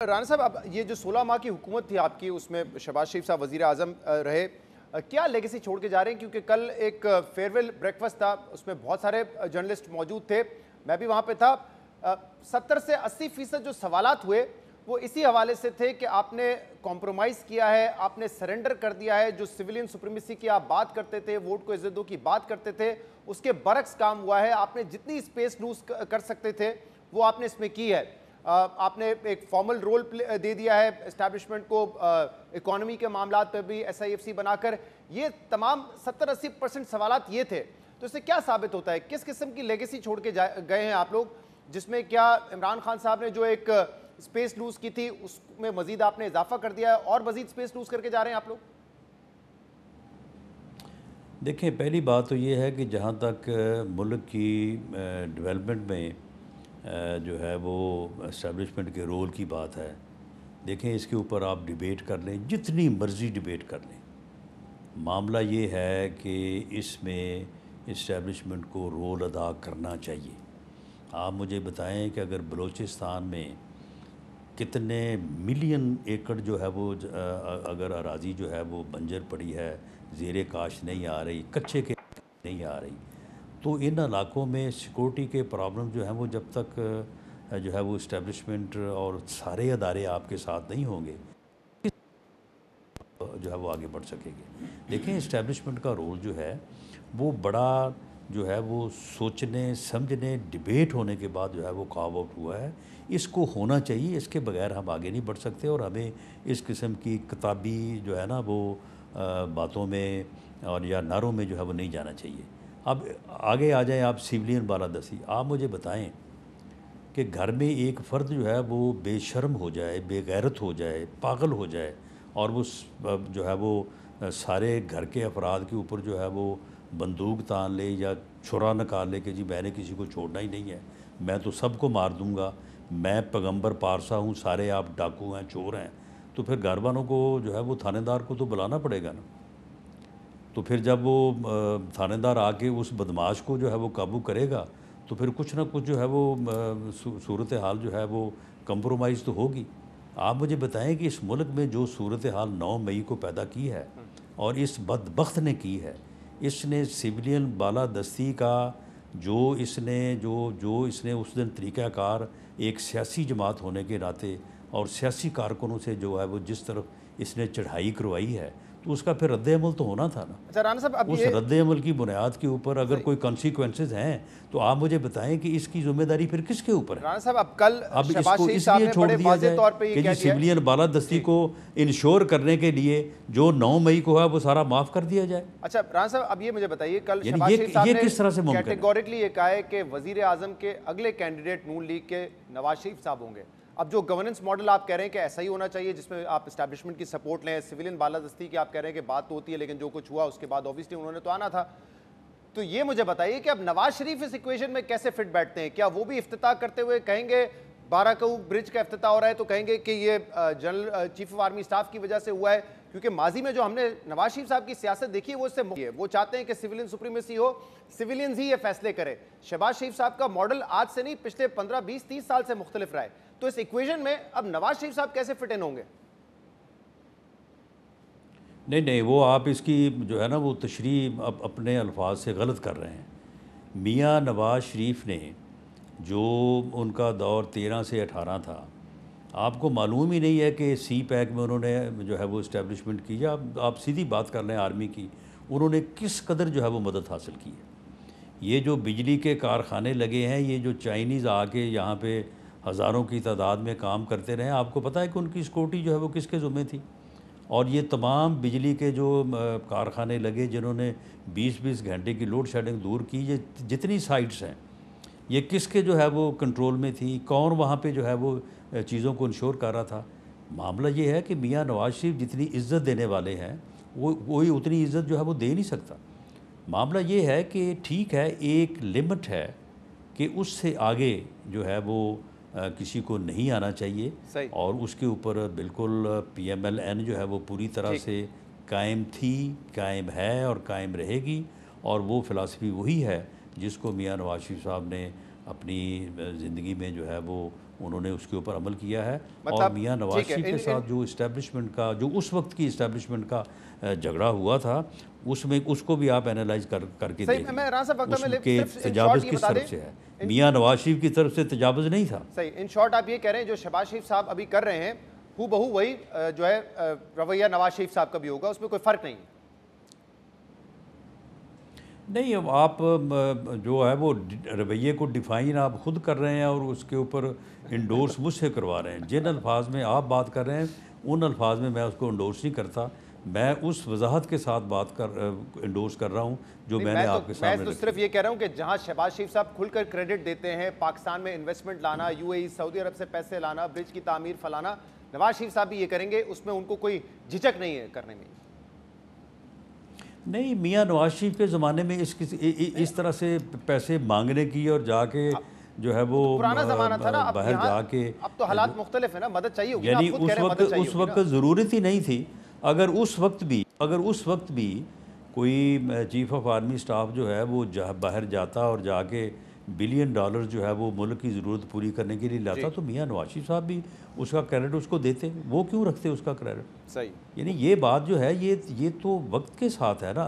رانا صاحب، اب یہ جو 16 ماہ کی حکومت تھی آپ کی، اس میں شہباز شریف صاحب وزیر اعظم رہے، کیا لیگیسی چھوڑ کے جا رہے ہیں؟ کیونکہ کل ایک فیئرویل بریک فاسٹ تھا، اس میں بہت سارے جرنلسٹ موجود تھے، میں بھی وہاں پہ تھا۔ 70 سے 80% جو سوالات ہوئے وہ اسی حوالے سے تھے کہ آپ نے کمپرومائز کیا ہے، آپ نے سرنڈر کر دیا ہے، جو سویلین سپریمیسی کی آپ بات کرتے تھے، ووٹ کو عزت دو کی بات کرتے تھے، اس کے برعکس کام ہوا ہے۔ آپ نے جتنی اسپیس لوز کر سکتے تھے وہ آپ نے اس میں کی ہے۔ آپ نے ایک فارمل رول دے دیا ہے اسٹیبلشمنٹ کو، اکانومی کے معاملات پہ بھی ایس آئی ایف سی بنا کر۔ یہ تمام 70-80% سوالات یہ تھے، تو اس سے کیا ثابت ہوتا ہے؟ کس قسم کی لیگیسی چھوڑ کے گئے ہیں آپ لوگ، جس میں کیا عمران خان صاحب نے جو ایک اسپیس لوز کی تھی اس میں مزید آپ نے اضافہ کر دیا ہے اور مزید اسپیس لوز کر کے جا رہے ہیں آپ لوگ؟ دیکھیں، پہلی بات تو یہ ہے کہ جہاں تک ملک کی ڈیولپمنٹ میں جو ہے وہ اسٹیبلشمنٹ کے رول کی بات ہے، دیکھیں اس کے اوپر آپ ڈیبیٹ کر لیں، جتنی مرضی ڈیبیٹ کر لیں۔ معاملہ یہ ہے کہ اس میں اسٹیبلشمنٹ کو رول ادا کرنا چاہیے۔ آپ مجھے بتائیں کہ اگر بلوچستان میں کتنے ملین ایکڑ جو ہے وہ اگر اراضی جو ہے وہ بنجر پڑی ہے، زیر کاشت نہیں آ رہی، کچے کے نہیں آ رہی، تو ان علاقوں میں سیکورٹی کے پرابلم جو ہیں وہ جب تک جو ہے وہ اسٹیبلشمنٹ اور سارے ادارے آپ کے ساتھ نہیں ہوں گے جو ہے وہ آگے بڑھ سکے گے۔ دیکھیں، اسٹیبلشمنٹ کا رول جو ہے وہ بڑا جو ہے وہ سوچنے سمجھنے ڈیبیٹ ہونے کے بعد جو ہے وہ کارو آؤٹ ہوا ہے۔ اس کو ہونا چاہیے، اس کے بغیر ہم آگے نہیں بڑھ سکتے، اور ہمیں اس قسم کی کتابی جو ہے نا وہ باتوں میں اور یا نعروں میں جو ہے وہ نہیں جانا چاہیے۔ اب آگے آ جائیں آپ سیولین بالادستی۔ آپ مجھے بتائیں کہ گھر میں ایک فرد جو ہے وہ بے شرم ہو جائے، بے غیرت ہو جائے، پاگل ہو جائے، اور وہ جو ہے وہ سارے گھر کے افراد کے اوپر جو ہے وہ بندوق تان لے یا چھرا نکال لے کہ جی میں نے کسی کو چھوڑنا ہی نہیں ہے، میں تو سب کو مار دوں گا، میں پیغمبر پارسا ہوں، سارے آپ ڈاکو ہیں، چور ہیں، تو پھر گھر والوں کو جو ہے وہ تھانے دار کو تو بلانا پڑے گا نا۔ تو پھر جب وہ تھانے دار آ کے اس بدماش کو جو ہے وہ قابو کرے گا تو پھر کچھ نہ کچھ جو ہے وہ صورتحال جو ہے وہ کمپرومائز تو ہوگی۔ آپ مجھے بتائیں کہ اس ملک میں جو صورتحال 9 مئی کو پیدا کی ہے اور اس بدبخت نے کی ہے، اس نے سویلین بالادستی کا جو اس نے اس دن طریقہ کار ایک سیاسی جماعت ہونے کے ناطے اور سیاسی کارکنوں سے جو ہے وہ جس طرف اس نے چڑھائی کروائی ہے، تو اس کا پھر رد عمل تو ہونا تھا نا۔ اچھا رانا صاحب، اب اس یہ رد عمل کی بنیاد کے اوپر اگر کوئی کانسیکوینسز ہیں تو آپ مجھے بتائیں کہ اس کی ذمہ داری پھر کس کے اوپر ہے؟ رانا صاحب، اب کل اب اس شہباز کو شریف اس صاحب لیے نے چھوڑ بڑے دیا واضح جائے طور پہ یہ کہ کہہ جی دیا ہے سویلین بالادستی کو انشور کرنے کے لیے جو 9 مئی کو ہے وہ سارا معاف کر دیا جائے۔ اچھا رانا صاحب، اب یہ مجھے بتائیے، کل یعنی شہباز شریف صاحب یہ نے کس طرح سے ممکن ہے؟ کیٹیگوریکلی یہ کہا ہے کہ وزیر اعظم کے اگلے کینڈیڈیٹ نون لیگ کے نواز شریف صاحب ہوں گے۔ اب جو گورننس ماڈل آپ کہہ رہے ہیں کہ ایسا ہی ہونا چاہیے جس میں آپ اسٹیبلشمنٹ کی سپورٹ لیں، سویلین بالادستی کی آپ کہہ رہے ہیں کہ بات تو ہوتی ہے لیکن جو کچھ ہوا اس کے بعد اوبویسلی انہوں نے تو آنا تھا، تو یہ مجھے بتائیے کہ اب نواز شریف اس ایکویشن میں کیسے فٹ بیٹھتے ہیں؟ کیا وہ بھی افتتاح کرتے ہوئے کہیں گے، 12 کوہ برج کا افتتاح ہو رہا ہے تو کہیں گے کہ یہ general chief of army staff کی وجہ سے ہوا ہے؟ کیونکہ ماضی میں جو ہم نے نواز شریف صاحب کی سیاست دیکھی ہے وہ اس سے مختلف ہے، وہ چاہتے ہیں کہ سویلین سپریمیسی ہو، سویلینز ہی یہ فیصلے کرے۔ شہباز شریف صاحب کا ماڈل آج سے نہیں پچھلے 15 20 30 سال سے مختلف رہا ہے، تو اس ایکویشن میں اب نواز شریف صاحب کیسے فٹ ان ہوں گے؟ نہیں، وہ آپ اس کی جو ہے نا وہ تشریح اپنے الفاظ سے غلط کر رہے ہیں۔ میاں نواز شریف نے جو ان کا دور 13 سے 18 تھا، آپ کو معلوم ہی نہیں ہے کہ سی پیک میں انہوں نے جو ہے وہ اسٹیبلشمنٹ کی، یا آپ سیدھی بات کر لیں آرمی کی، انہوں نے کس قدر جو ہے وہ مدد حاصل کی ہے۔ یہ جو بجلی کے کارخانے لگے ہیں، یہ جو چائنیز آ کے یہاں پہ ہزاروں کی تعداد میں کام کرتے رہے، آپ کو پتہ ہے کہ ان کی سیکورٹی جو ہے وہ کس کے ذمہ تھی؟ اور یہ تمام بجلی کے جو کارخانے لگے جنہوں نے 20 گھنٹے کی لوڈ شیڈنگ دور کی، یہ جتنی سائٹس ہیں یہ کس کے جو ہے وہ کنٹرول میں تھی؟ کون وہاں پہ جو ہے وہ چیزوں کو انشور کر رہا تھا؟ معاملہ یہ ہے کہ میاں نواز شریف جتنی عزت دینے والے ہیں وہی اتنی عزت جو ہے وہ دے نہیں سکتا۔ معاملہ یہ ہے کہ ٹھیک ہے، ایک لمٹ ہے کہ اس سے آگے جو ہے وہ کسی کو نہیں آنا چاہیے، صحیح، اور اس کے اوپر بالکل پی ایم ایل این جو ہے وہ پوری طرح سے قائم تھی، قائم ہے اور قائم رہے گی، اور وہ فلسفی وہی ہے جس کو میاں نواز شریف صاحب نے اپنی زندگی میں جو ہے وہ انہوں نے اس کے اوپر عمل کیا ہے، اور مطلب میاں نواز ٹھیک ہے، شریف کے ساتھ جو اسٹیبلشمنٹ کا، جو اس وقت کی اسٹیبلشمنٹ کا جھگڑا ہوا تھا، اس میں اس کو بھی آپ اینالائز کر کے صحیح، دیکھیں، میں رانا صاحب وقت اس میں کے صرف ان تجاوز شارٹ یہ کس بتا دیں، طرف سے ہے؟ میاں نواز شریف کی طرف سے تجاوز نہیں تھا۔ صحیح، ان شارٹ آپ یہ کہہ رہے ہیں جو شہباز شریف صاحب ابھی کر رہے ہیں ہو بہو وہی جو ہے رویہ نواز شریف صاحب کا بھی ہوگا، اس میں کوئی فرق نہیں؟ نہیں، اب آپ جو ہے وہ رویے کو ڈیفائن آپ خود کر رہے ہیں، اور اس کے اوپر انڈورس مجھ سے کروا رہے ہیں۔ جن الفاظ میں آپ بات کر رہے ہیں ان الفاظ میں اس کو انڈورس نہیں کرتا، میں اس وضاحت کے ساتھ انڈورس کر رہا ہوں جو میں نے آپ کے سامنے میں تو رکھی۔ صرف یہ کہہ رہا ہوں کہ جہاں شہباز شریف صاحب کھل کر کریڈٹ دیتے ہیں پاکستان میں انویسٹمنٹ لانا، یو اے ای سعودی عرب سے پیسے لانا، برج کی تعمیر فلانا، نواز شریف صاحب بھی یہ کریں گے، اس میں ان کو کوئی جھجک نہیں ہے کرنے میں۔ نہیں، میاں نواز شریف کے زمانے میں اس طرح سے پیسے مانگنے کی اور جا کے جو ہے وہ پرانا زمانہ تھا نا، اب باہر یہاں جا کے، اب تو حالات مختلف ہیں نا، مدد چاہیے ہوگی نا، یعنی آپ خود کہہ رہے ہیں مدد چاہیے اس ہوگی نا۔ وقت ضرورت ہی نہیں تھی۔ اگر اس وقت بھی کوئی چیف آف آرمی سٹاف جو ہے وہ باہر جاتا اور جا کے بلین ڈالر جو ہے وہ ملک کی ضرورت پوری کرنے کے لیے لاتا، تو میاں نواز شریف صاحب بھی اس کا کریڈٹ اس کو دیتے، وہ کیوں رکھتے اس کا کریڈٹ؟ صحیح۔ یعنی یہ بات جو ہے یہ تو وقت کے ساتھ ہے نا۔